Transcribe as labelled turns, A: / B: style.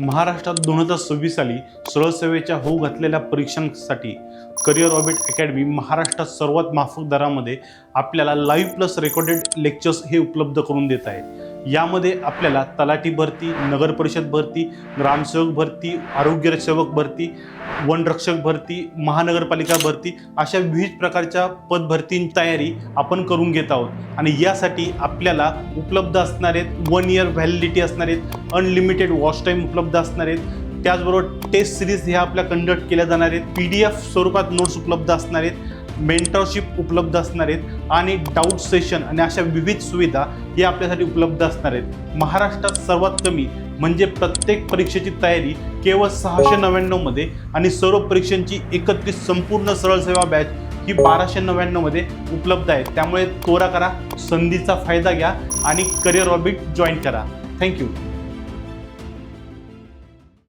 A: महाराष्ट्रात 2026 साली सरळ सेवेच्या होऊ घातलेल्या परीक्षांसाठी करिअर ऑर्बिट अकॅडमी महाराष्ट्रात सर्वात माफक दरामध्ये आपल्याला लाईव्ह प्लस रेकॉर्डेड लेक्चर्स हे उपलब्ध करून देत आहे। यामध्ये आपल्याला तलाठी भरती, नगर परिषद भरती, ग्रामसेवक भरती, आरोग्य सेवक भरती, वनरक्षक भरती, महानगरपालिका भरती अशा विविध प्रकारच्या पदभरतींची तयारी आपण करून घेत आहोत। आणि यासाठी आपल्याला उपलब्ध असणारे 1 इयर व्हॅलिडिटी असणारे, अनलिमिटेड वॉच टाईम उपलब्ध असणार आहेत। त्याचबरोबर टेस्ट सिरीज ह्या आपल्या कंडक्ट केल्या जाणार आहेत, PDF स्वरूपात नोट्स उपलब्ध असणार आहेत, मेंटरशिप उपलब्ध असणार आहेत आणि डाऊट सेशन आणि अशा विविध सुविधा हे आपल्यासाठी उपलब्ध असणार आहेत। महाराष्ट्रात सर्वात कमी म्हणजे प्रत्येक परीक्षेची तयारी केवळ 699 मध्ये आणि सर्व परीक्षांची एकत्रित संपूर्ण सरळ सेवा बॅच ही 1299 मध्ये उपलब्ध आहे। त्यामुळे त्वरा करा, संधीचा फायदा घ्या आणि करिअर ऑर्बिट जॉईन करा। थँक्यू।